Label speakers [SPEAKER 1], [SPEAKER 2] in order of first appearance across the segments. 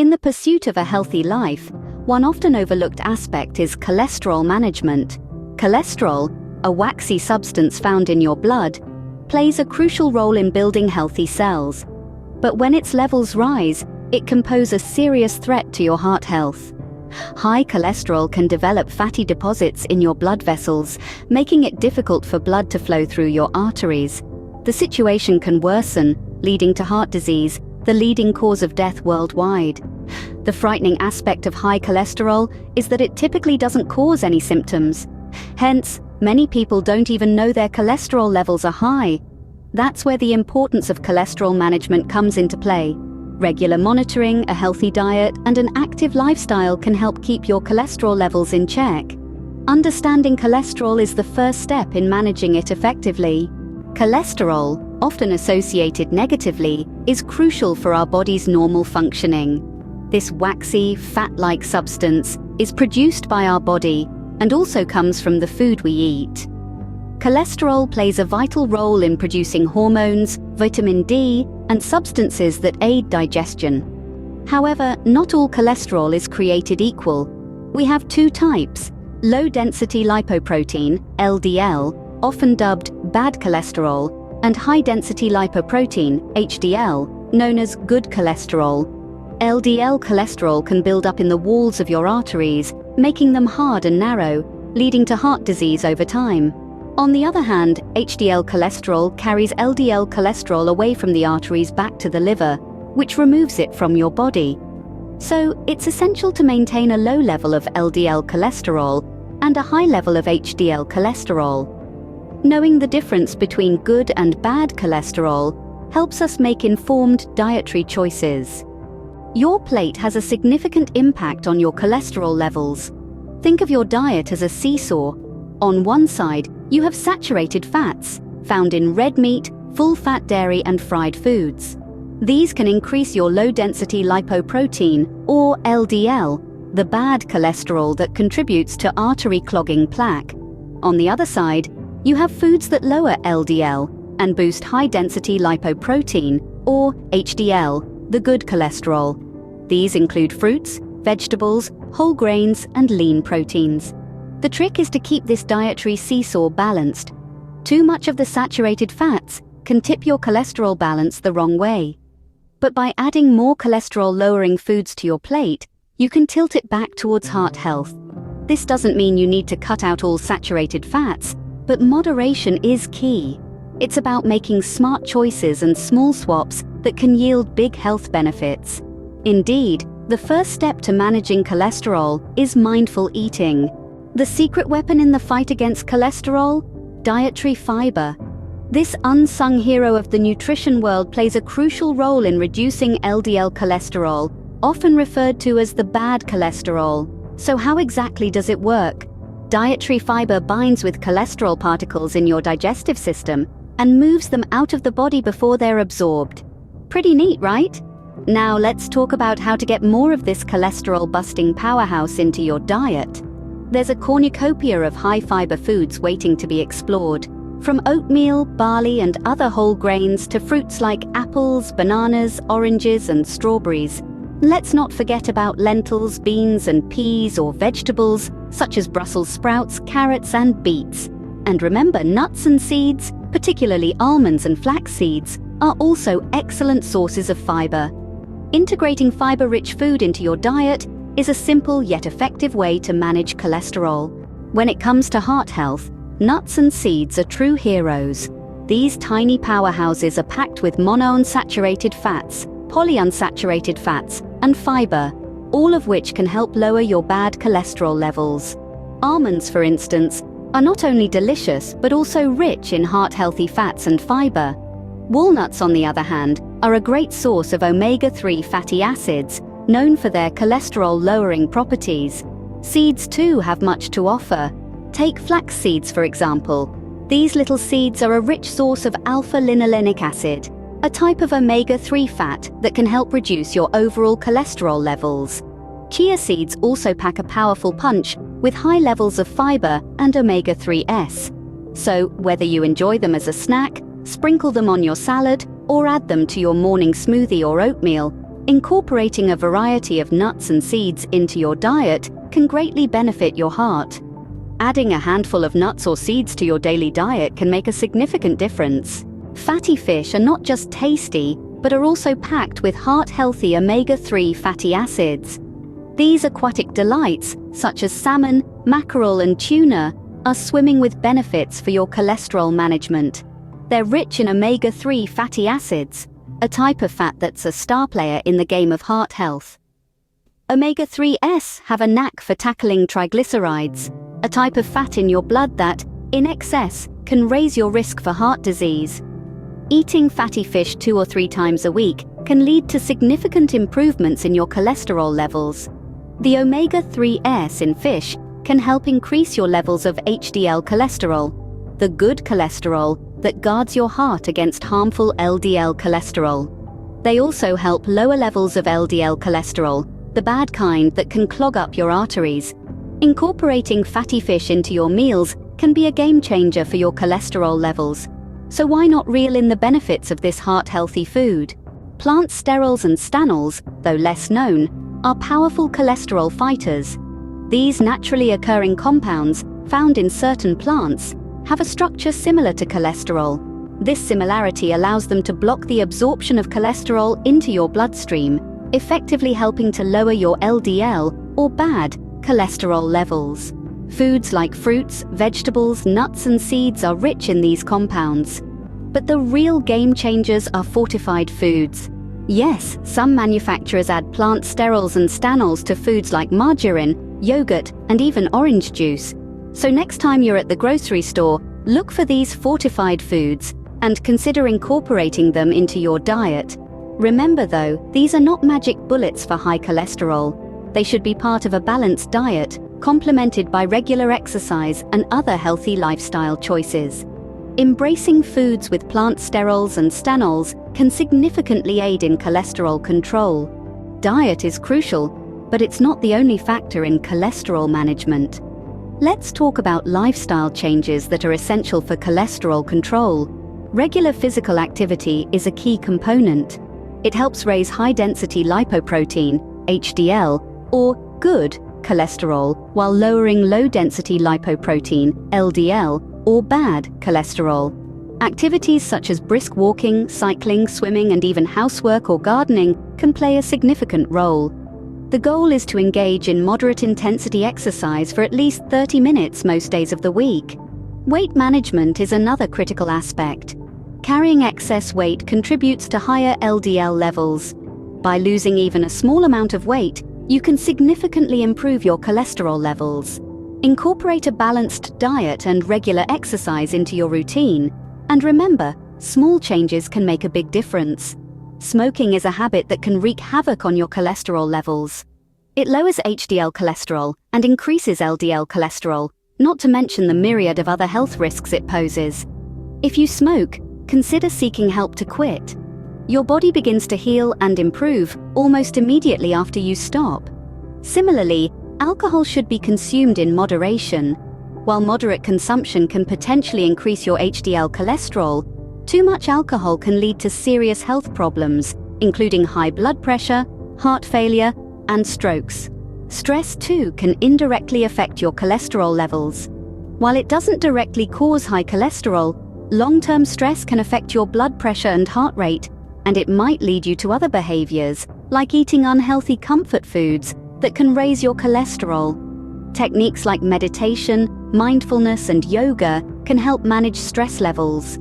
[SPEAKER 1] In the pursuit of a healthy life, one often overlooked aspect is cholesterol management. Cholesterol, a waxy substance found in your blood, plays a crucial role in building healthy cells. But when its levels rise, it can pose a serious threat to your heart health. High cholesterol can develop fatty deposits in your blood vessels, making it difficult for blood to flow through your arteries. The situation can worsen, leading to heart disease, the leading cause of death worldwide. The frightening aspect of high cholesterol is that it typically doesn't cause any symptoms. Hence, many people don't even know their cholesterol levels are high. That's where the importance of cholesterol management comes into play. Regular monitoring, a healthy diet, and an active lifestyle can help keep your cholesterol levels in check. Understanding cholesterol is the first step in managing it effectively. Cholesterol, often associated negatively, is crucial for our body's normal functioning. This waxy, fat-like substance is produced by our body and also comes from the food we eat. Cholesterol plays a vital role in producing hormones, vitamin D, and substances that aid digestion. However, not all cholesterol is created equal. We have two types: low-density lipoprotein, LDL, often dubbed bad cholesterol, and high-density lipoprotein, HDL, known as good cholesterol. LDL cholesterol can build up in the walls of your arteries, making them hard and narrow, leading to heart disease over time. On the other hand, HDL cholesterol carries LDL cholesterol away from the arteries back to the liver, which removes it from your body. So, it's essential to maintain a low level of LDL cholesterol and a high level of HDL cholesterol. Knowing the difference between good and bad cholesterol helps us make informed dietary choices. Your plate has a significant impact on your cholesterol levels. Think of your diet as a seesaw. On one side, you have saturated fats, found in red meat, full-fat dairy and fried foods. These can increase your low-density lipoprotein, or LDL, the bad cholesterol that contributes to artery-clogging plaque. On the other side, you have foods that lower LDL and boost high-density lipoprotein, or HDL, the good cholesterol. These include fruits, vegetables, whole grains, and lean proteins. The trick is to keep this dietary seesaw balanced. Too much of the saturated fats can tip your cholesterol balance the wrong way. But by adding more cholesterol-lowering foods to your plate, you can tilt it back towards heart health. This doesn't mean you need to cut out all saturated fats, but moderation is key. It's about making smart choices and small swaps that can yield big health benefits. Indeed, the first step to managing cholesterol is mindful eating. The secret weapon in the fight against cholesterol? Dietary fiber. This unsung hero of the nutrition world plays a crucial role in reducing LDL cholesterol, often referred to as the bad cholesterol. So how exactly does it work? Dietary fiber binds with cholesterol particles in your digestive system and moves them out of the body before they're absorbed. Pretty neat, right? Now let's talk about how to get more of this cholesterol-busting powerhouse into your diet. There's a cornucopia of high-fiber foods waiting to be explored. From oatmeal, barley, and other whole grains to fruits like apples, bananas, oranges, and strawberries. Let's not forget about lentils, beans, and peas, or vegetables such as Brussels sprouts, carrots, and beets. And remember, nuts and seeds, particularly almonds and flax seeds, are also excellent sources of fiber. Integrating fiber-rich food into your diet is a simple yet effective way to manage cholesterol. When it comes to heart health, nuts and seeds are true heroes. These tiny powerhouses are packed with monounsaturated fats, polyunsaturated fats, and fiber, all of which can help lower your bad cholesterol levels. Almonds, for instance, are not only delicious but also rich in heart-healthy fats and fiber. Walnuts, on the other hand, are a great source of omega-3 fatty acids, known for their cholesterol-lowering properties. Seeds too have much to offer. Take flax seeds, for example. These little seeds are a rich source of alpha-linolenic acid, a type of omega-3 fat that can help reduce your overall cholesterol levels. Chia seeds also pack a powerful punch with high levels of fiber and omega-3s. So, whether you enjoy them as a snack, sprinkle them on your salad, or add them to your morning smoothie or oatmeal, Incorporating a variety of nuts and seeds into your diet can greatly benefit your heart. Adding a handful of nuts or seeds to your daily diet can make a significant difference. Fatty fish are not just tasty, but are also packed with heart-healthy omega-3 fatty acids. These aquatic delights, such as salmon, mackerel, and tuna, are swimming with benefits for your cholesterol management. They're rich in omega-3 fatty acids, a type of fat that's a star player in the game of heart health. Omega-3s have a knack for tackling triglycerides, a type of fat in your blood that, in excess, can raise your risk for heart disease. Eating fatty fish 2 or 3 times a week can lead to significant improvements in your cholesterol levels. The omega-3s in fish can help increase your levels of HDL cholesterol, the good cholesterol that guards your heart against harmful LDL cholesterol. They also help lower levels of LDL cholesterol, the bad kind that can clog up your arteries. Incorporating fatty fish into your meals can be a game changer for your cholesterol levels. So why not reel in the benefits of this heart-healthy food? Plant sterols and stanols, though less known, are powerful cholesterol fighters. These naturally occurring compounds, found in certain plants, have a structure similar to cholesterol. This similarity allows them to block the absorption of cholesterol into your bloodstream, effectively helping to lower your LDL, or bad, cholesterol levels. Foods like fruits, vegetables, nuts, and seeds are rich in these compounds. But the real game changers are fortified foods. Yes, some manufacturers add plant sterols and stanols to foods like margarine, yogurt, and even orange juice. So next time you're at the grocery store, look for these fortified foods and consider incorporating them into your diet. Remember though, these are not magic bullets for high cholesterol. They should be part of a balanced diet, complemented by regular exercise and other healthy lifestyle choices. Embracing foods with plant sterols and stanols can significantly aid in cholesterol control. Diet is crucial, but it's not the only factor in cholesterol management. Let's talk about lifestyle changes that are essential for cholesterol control. Regular physical activity is a key component. It helps raise high-density lipoprotein, HDL, or good cholesterol, while lowering low-density lipoprotein, LDL, or bad cholesterol. Activities such as brisk walking, cycling, swimming, and even housework or gardening can play a significant role. The goal is to engage in moderate-intensity exercise for at least 30 minutes most days of the week. Weight management is another critical aspect. Carrying excess weight contributes to higher LDL levels. By losing even a small amount of weight, you can significantly improve your cholesterol levels. Incorporate a balanced diet and regular exercise into your routine. And remember, small changes can make a big difference. Smoking is a habit that can wreak havoc on your cholesterol levels. It lowers HDL cholesterol and increases LDL cholesterol, not to mention the myriad of other health risks it poses. If you smoke, consider seeking help to quit. Your body begins to heal and improve almost immediately after you stop. Similarly, alcohol should be consumed in moderation. While moderate consumption can potentially increase your HDL cholesterol, too much alcohol can lead to serious health problems, including high blood pressure, heart failure, and strokes. Stress, too, can indirectly affect your cholesterol levels. While it doesn't directly cause high cholesterol, long-term stress can affect your blood pressure and heart rate, and it might lead you to other behaviors, like eating unhealthy comfort foods that can raise your cholesterol. Techniques like meditation, mindfulness, and yoga can help manage stress levels.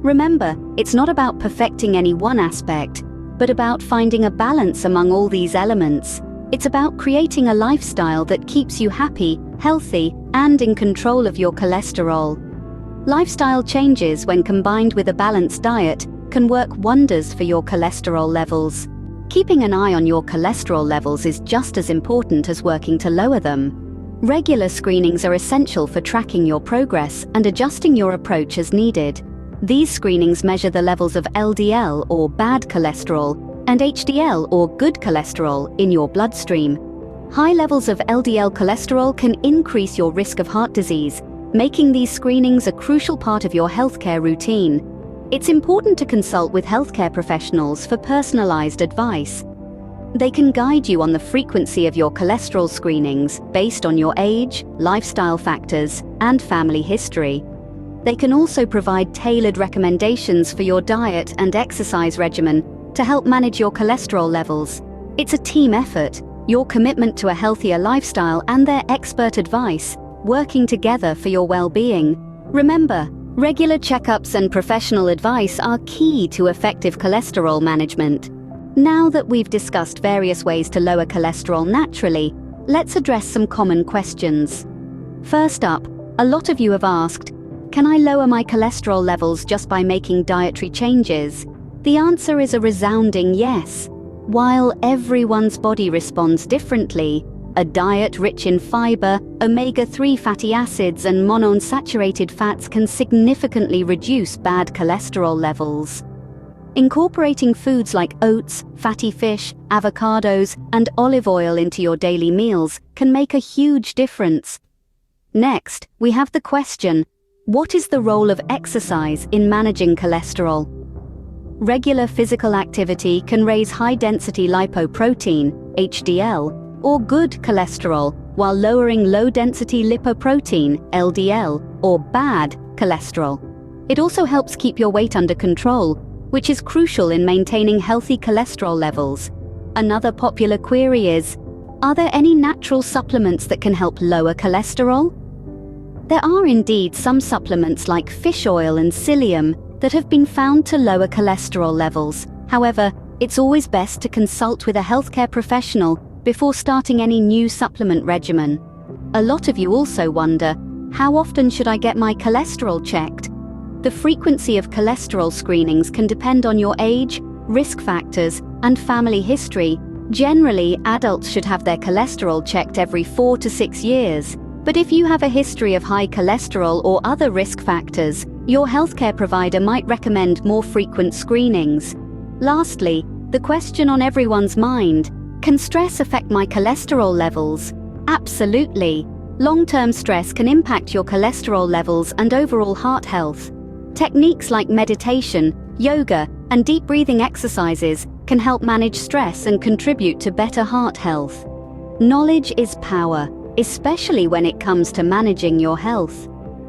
[SPEAKER 1] Remember, it's not about perfecting any one aspect, but about finding a balance among all these elements. It's about creating a lifestyle that keeps you happy, healthy, and in control of your cholesterol. Lifestyle changes, when combined with a balanced diet, can work wonders for your cholesterol levels. Keeping an eye on your cholesterol levels is just as important as working to lower them. Regular screenings are essential for tracking your progress and adjusting your approach as needed. These screenings measure the levels of LDL, or bad cholesterol, and HDL, or good cholesterol, in your bloodstream. High levels of LDL cholesterol can increase your risk of heart disease, making these screenings a crucial part of your healthcare routine. It's important to consult with healthcare professionals for personalized advice. They can guide you on the frequency of your cholesterol screenings based on your age, lifestyle factors, and family history. They can also provide tailored recommendations for your diet and exercise regimen to help manage your cholesterol levels. It's a team effort, your commitment to a healthier lifestyle and their expert advice, working together for your well-being. Remember, regular checkups and professional advice are key to effective cholesterol management. Now that we've discussed various ways to lower cholesterol naturally, let's address some common questions. First up, a lot of you have asked, can I lower my cholesterol levels just by making dietary changes? The answer is a resounding yes. While everyone's body responds differently, a diet rich in fiber, omega-3 fatty acids and monounsaturated fats can significantly reduce bad cholesterol levels. Incorporating foods like oats, fatty fish, avocados, and olive oil into your daily meals can make a huge difference. Next, we have the question, what is the role of exercise in managing cholesterol? Regular physical activity can raise high-density lipoprotein, HDL, or good cholesterol, while lowering low-density lipoprotein, LDL, or bad cholesterol. It also helps keep your weight under control, which is crucial in maintaining healthy cholesterol levels. Another popular query is, are there any natural supplements that can help lower cholesterol? There are indeed some supplements like fish oil and psyllium that have been found to lower cholesterol levels. However, it's always best to consult with a healthcare professional before starting any new supplement regimen. A lot of you also wonder, how often should I get my cholesterol checked? The frequency of cholesterol screenings can depend on your age, risk factors, and family history. Generally, adults should have their cholesterol checked every 4 to 6 years. But if you have a history of high cholesterol or other risk factors, your healthcare provider might recommend more frequent screenings. Lastly, the question on everyone's mind, can stress affect my cholesterol levels? Absolutely. Long-term stress can impact your cholesterol levels and overall heart health. Techniques like meditation, yoga, and deep breathing exercises can help manage stress and contribute to better heart health. Knowledge is power, especially when it comes to managing your health.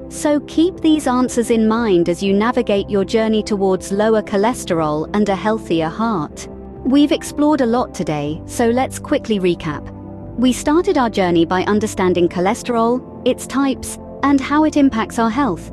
[SPEAKER 1] So keep these answers in mind as you navigate your journey towards lower cholesterol and a healthier heart. We've explored a lot today, so let's quickly recap. We started our journey by understanding cholesterol, its types, and how it impacts our health.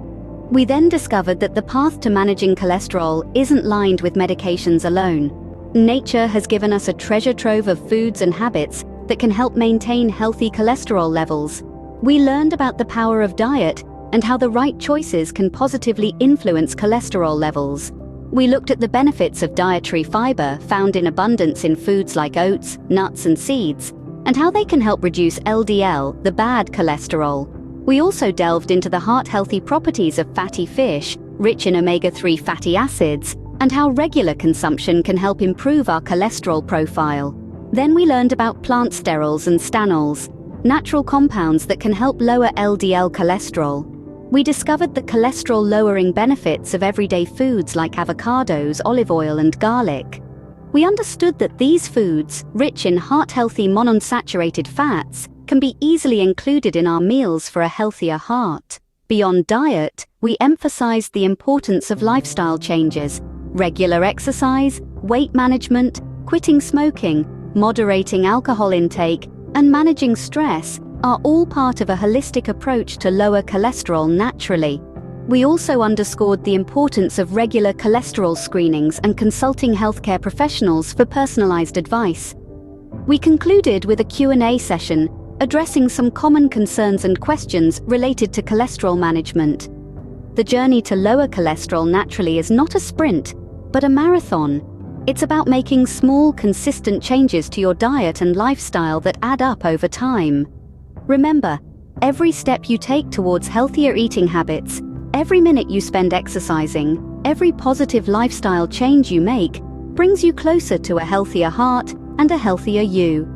[SPEAKER 1] We then discovered that the path to managing cholesterol isn't lined with medications alone. Nature has given us a treasure trove of foods and habits that can help maintain healthy cholesterol levels. We learned about the power of diet and how the right choices can positively influence cholesterol levels. We looked at the benefits of dietary fiber found in abundance in foods like oats, nuts, and seeds, and how they can help reduce LDL, the bad cholesterol. We also delved into the heart-healthy properties of fatty fish, rich in omega-3 fatty acids, and how regular consumption can help improve our cholesterol profile. Then we learned about plant sterols and stanols, natural compounds that can help lower LDL cholesterol. We discovered the cholesterol-lowering benefits of everyday foods like avocados, olive oil, and garlic. We understood that these foods, rich in heart-healthy monounsaturated fats, can be easily included in our meals for a healthier heart. Beyond diet, we emphasized the importance of lifestyle changes, regular exercise, weight management, quitting smoking, moderating alcohol intake, and managing stress are all part of a holistic approach to lower cholesterol naturally. We also underscored the importance of regular cholesterol screenings and consulting healthcare professionals for personalized advice. We concluded with a Q&A session addressing some common concerns and questions related to cholesterol management. The journey to lower cholesterol naturally is not a sprint, but a marathon. It's about making small, consistent changes to your diet and lifestyle that add up over time. Remember, every step you take towards healthier eating habits, every minute you spend exercising, every positive lifestyle change you make, brings you closer to a healthier heart and a healthier you.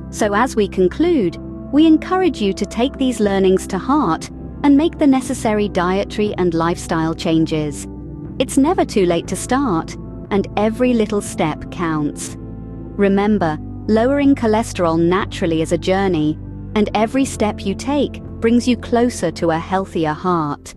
[SPEAKER 1] So as we conclude, we encourage you to take these learnings to heart and make the necessary dietary and lifestyle changes. It's never too late to start, and every little step counts. Remember, Lowering cholesterol naturally is a journey, and every step you take brings you closer to a healthier heart.